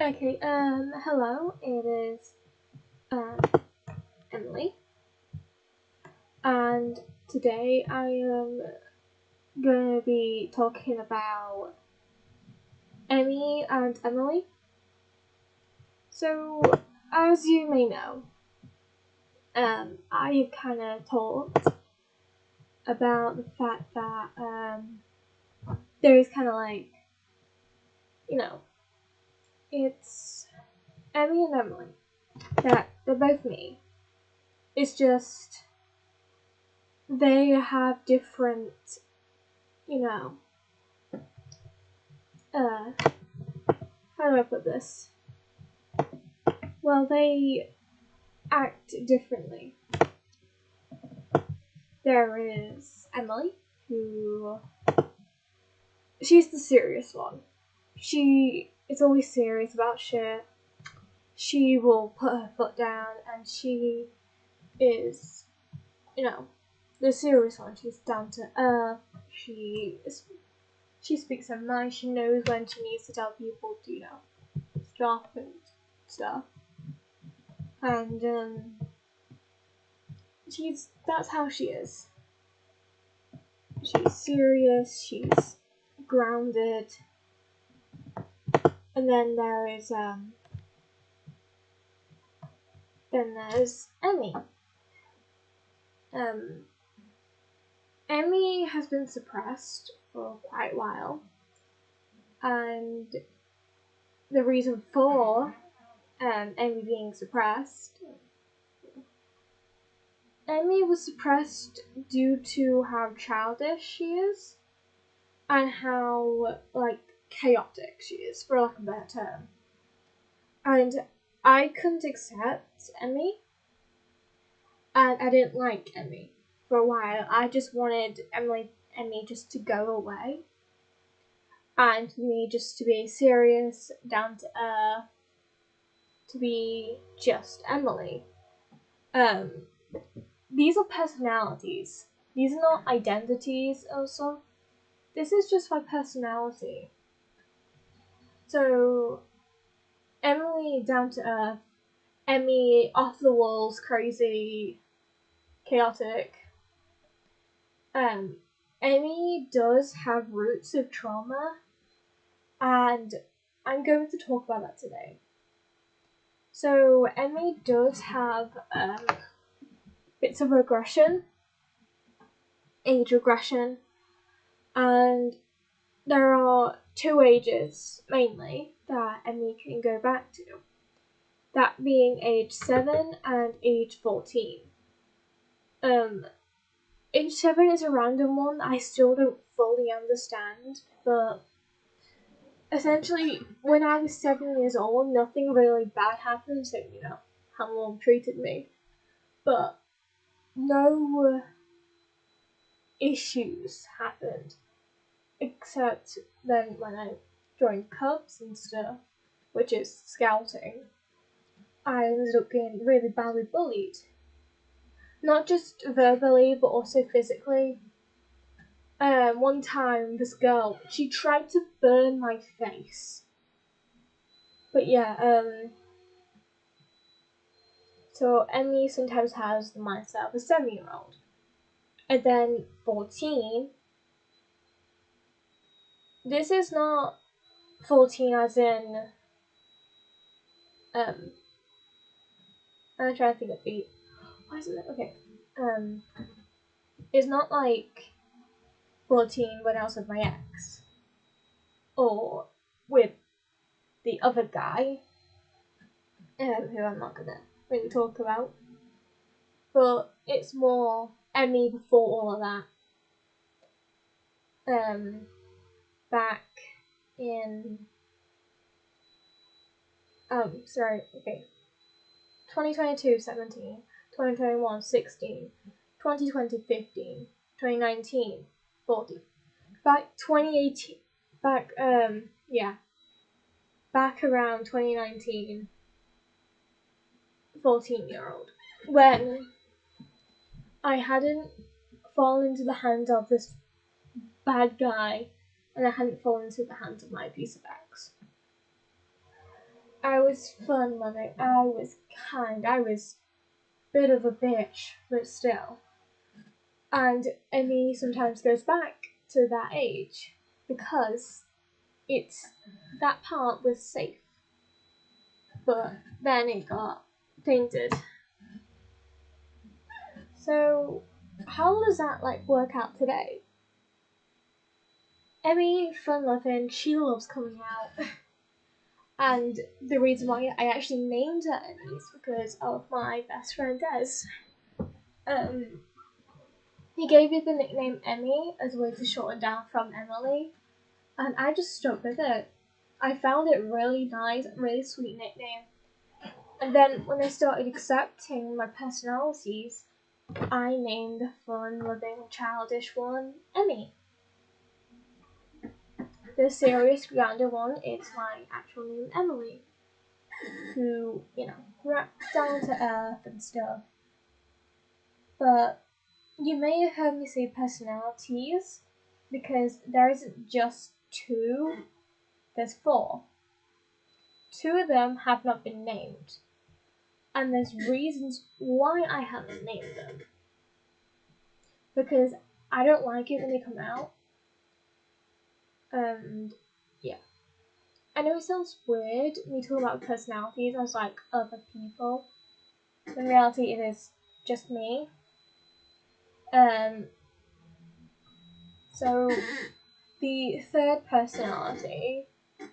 Okay, hello, it is, um, Emily, and today I am gonna be talking about Emmy and Emily. So, as you may know, I have kind of talked about the fact that, there is kind of like, it's Emmy and Emily, that they're both me. It's just, they have different, you know, how do I put this? Well, they act differently. There is Emily, who she's the serious one. She is always serious about shit. She will put her foot down, and she is, the serious one. She's down to earth. She speaks her mind. She knows when she needs to tell people to, stop and stuff. And that's how she is. She's serious, she's grounded. And then there's Emmy. Emmy has been suppressed for quite a while, and the reason for Emmy being suppressed, Emmy was suppressed due to how childish she is and how chaotic she is, for lack of a better term. And I couldn't accept Emmy, and I didn't like Emmy for a while. I just wanted Emmy just to go away, and for me just to be serious, down to earth, to be just Emily. These are personalities. These are not identities. Also, this is just my personality. So, Emily down to earth, Emmy off the walls, crazy, chaotic. Emmy does have roots of trauma, and I'm going to talk about that today. So Emmy does have bits of regression, age regression, and there are two ages mainly that Emmy can go back to. That being age 7 and age 14. Age 7 is a random one I still don't fully understand, but essentially, when I was 7 years old, nothing really bad happened, so, how mom treated me. But no issues happened, except then when I joined Cubs and stuff, which is scouting, I ended up getting really badly bullied. Not just verbally, but also physically. One time, this girl, she tried to burn my face. But yeah, so Emmy sometimes has the mindset of a 7-year-old. And then 14, this is not 14 as in, I'm trying to think of the, why isn't it, okay, it's not like 14 when I was with my ex, or with the other guy, who I'm not gonna really talk about, but it's more Emmy before all of that. Back in, 2022, 17, 2021, 16, 2020, 15, 2019, 14. Back 2018, back around 2019, 14-year-old, when I hadn't fallen into the hands of this bad guy, and I hadn't fallen into the hands of my abusive ex. I was fun-loving, I was kind, I was a bit of a bitch, but still. And Emmy sometimes goes back to that age because that part was safe. But then it got tainted. So how does that work out today? Emmy, fun-loving, she loves coming out. And the reason why I actually named her Emmy is because of my best friend Des. He gave me the nickname Emmy as a way to shorten down from Emily, and I just stuck with it. I found it really nice, really sweet nickname. And then when I started accepting my personalities, I named the fun-loving, childish one Emmy. The serious, grounded one is my actual name, Emily, who, down to earth and stuff. But you may have heard me say personalities because there isn't just two, there's four. Two of them have not been named, and there's reasons why I haven't named them. Because I don't like it when they come out. And yeah. I know it sounds weird, me talking about personalities as other people. In reality, it is just me. So the third personality,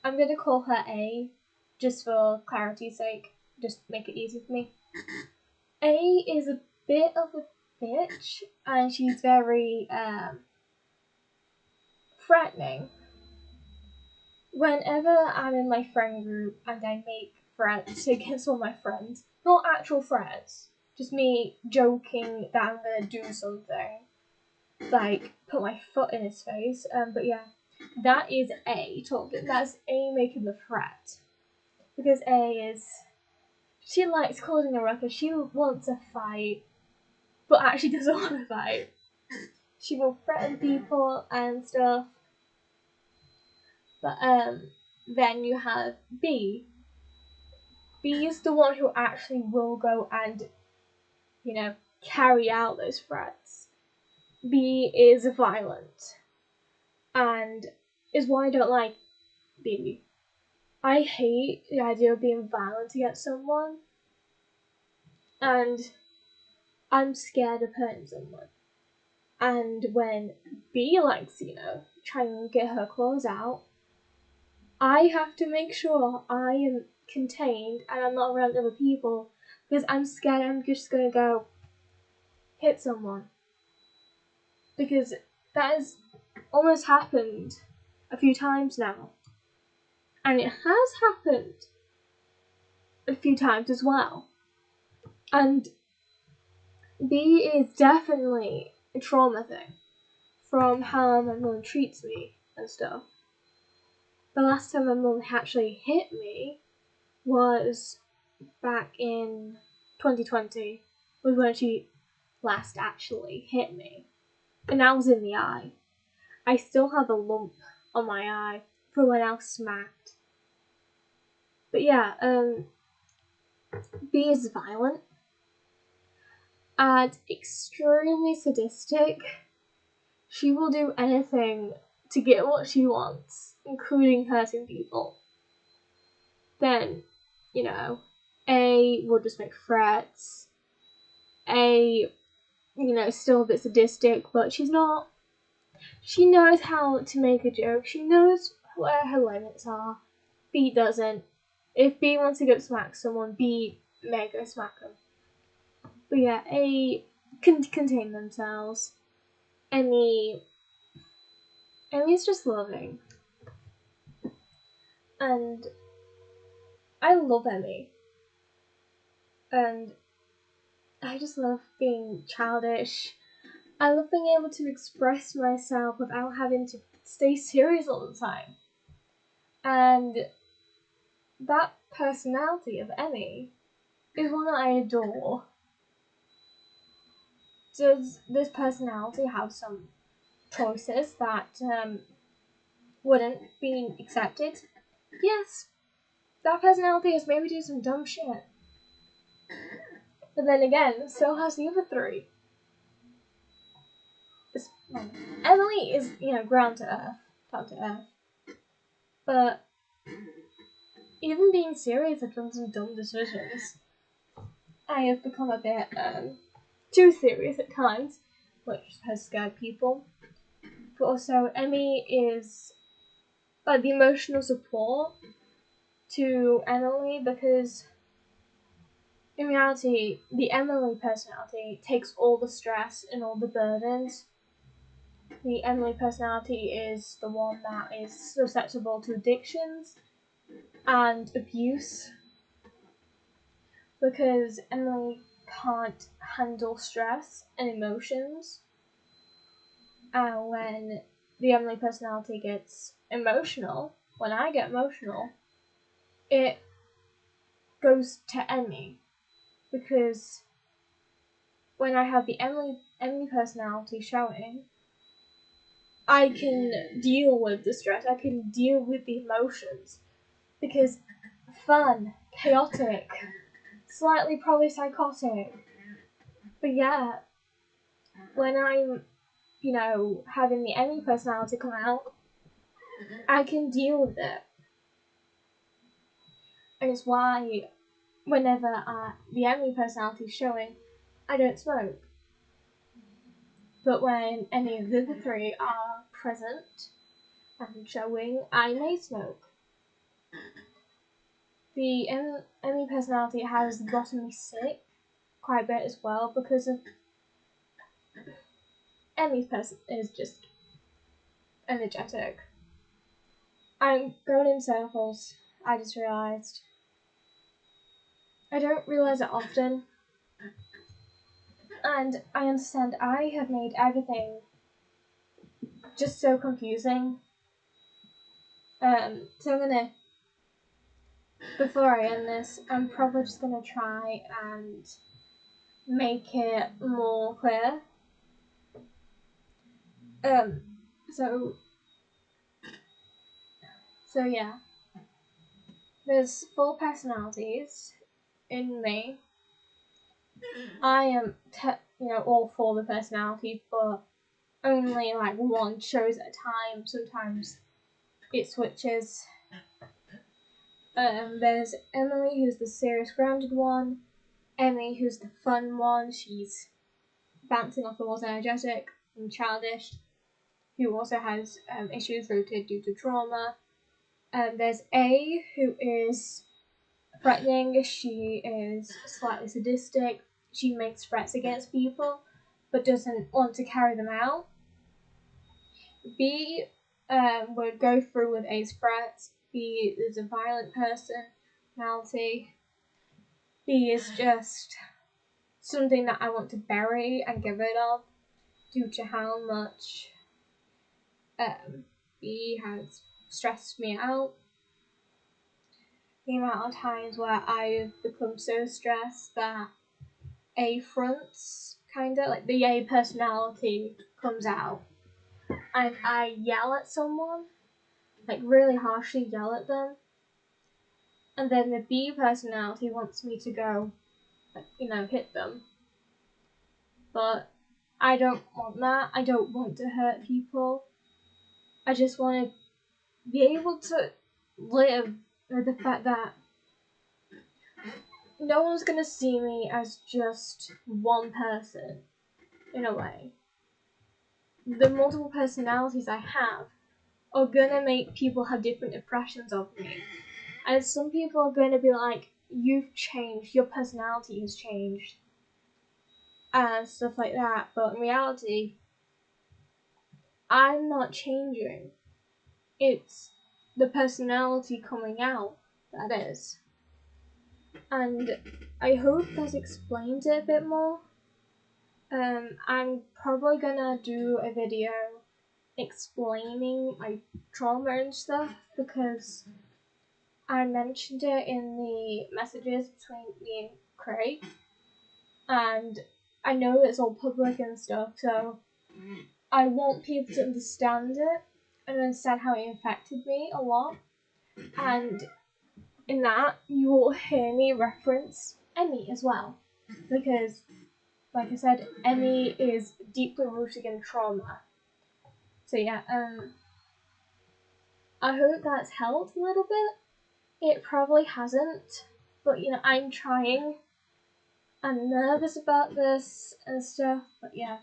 I'm gonna call her A, just for clarity's sake, just make it easy for me. A is a bit of a bitch, and she's very threatening. Whenever I'm in my friend group and I make threats against all my friends, not actual threats, just me joking that I'm gonna do something, put my foot in his face. But yeah, that is A talking. That's A making the threat, because she likes causing a ruckus. She wants a fight, but actually doesn't want to fight. She will threaten people and stuff. But then you have B. B is the one who actually will go and, carry out those threats. B is violent, and is why I don't like B. I hate the idea of being violent against someone, and I'm scared of hurting someone. And when B likes, trying to get her claws out, I have to make sure I am contained and I'm not around other people, because I'm scared I'm just gonna go hit someone. Because that has almost happened a few times now. And it has happened a few times as well. And B is definitely a trauma thing from how my mum treats me and stuff. The last time my mum actually hit me was back in 2020, was when she last actually hit me. And that was in the eye. I still have a lump on my eye from when I was smacked. But yeah, B is violent and extremely sadistic. She will do anything to get what she wants, including hurting people. Then, A will just make threats. A, still a bit sadistic, but she's not. She knows how to make a joke. She knows where her limits are. B doesn't. If B wants to go smack someone, B may go smack them. But yeah, A can contain themselves. Emmy's just loving. And I love Emmy. And I just love being childish. I love being able to express myself without having to stay serious all the time. And that personality of Emmy is one that I adore. Does this personality have some choices that wouldn't be accepted? Yes. that personality has made me do some dumb shit. But then again, so has the other three. Emily is, down to earth. But even being serious, I've done some dumb decisions. I have become a bit too serious at times, which has scared people. But also, Emmy is like the emotional support to Emily, because in reality, the Emily personality takes all the stress and all the burdens. The Emily personality is the one that is susceptible to addictions and abuse, because Emily can't handle stress and emotions. And when the Emily personality gets emotional, when I get emotional, it goes to Emmy, because when I have the Emily personality showing, I can deal with the stress, I can deal with the emotions, because fun, chaotic, slightly probably psychotic. But yeah, when I'm, having the Emmy personality come out, I can deal with it. And it's why whenever the Emmy personality is showing, I don't smoke. But when any of the other three are present and showing, I may smoke. The Emmy personality has gotten me sick quite a bit as well, because of Emmy's person is just energetic. I'm going in circles, I just realised. I don't realise it often. And I understand I have made everything just so confusing. So I'm gonna, before I end this, I'm probably just gonna try and make it more clear. So yeah. There's 4 personalities in me. I am, all 4 of the personalities, but only like one shows at a time. Sometimes it switches. There's Emily, who's the serious, grounded one. Emmy, who's the fun one. She's bouncing off the walls, energetic and childish, who also has issues rooted due to trauma. There's A, who is threatening. She is slightly sadistic. She makes threats against people, but doesn't want to carry them out. B would go through with A's threats. B is a violent personality. B is just something that I want to bury and get rid of due to how much B has stressed me out. The amount of times where I've become so stressed that A fronts, kinda, like the A personality comes out, and I yell at someone, like really harshly yell at them, and then the B personality wants me to go, hit them. But I don't want that. I don't want to hurt people. I just want to be able to live with the fact that no one's gonna see me as just one person, in a way. The multiple personalities I have are gonna make people have different impressions of me. And some people are gonna be like, you've changed, your personality has changed, and stuff like that. But in reality, I'm not changing. It's the personality coming out that is. And I hope that explains it a bit more. I'm probably gonna do a video explaining my trauma and stuff, because I mentioned it in the messages between me and Craig, and I know it's all public and stuff, so I want people to understand it and understand how it affected me a lot. And in that you will hear me reference Emmy as well, because, like I said, Emmy is deeply rooted in trauma. So yeah, I hope that's helped a little bit. It probably hasn't, but I'm trying. I'm nervous about this and stuff, but yeah.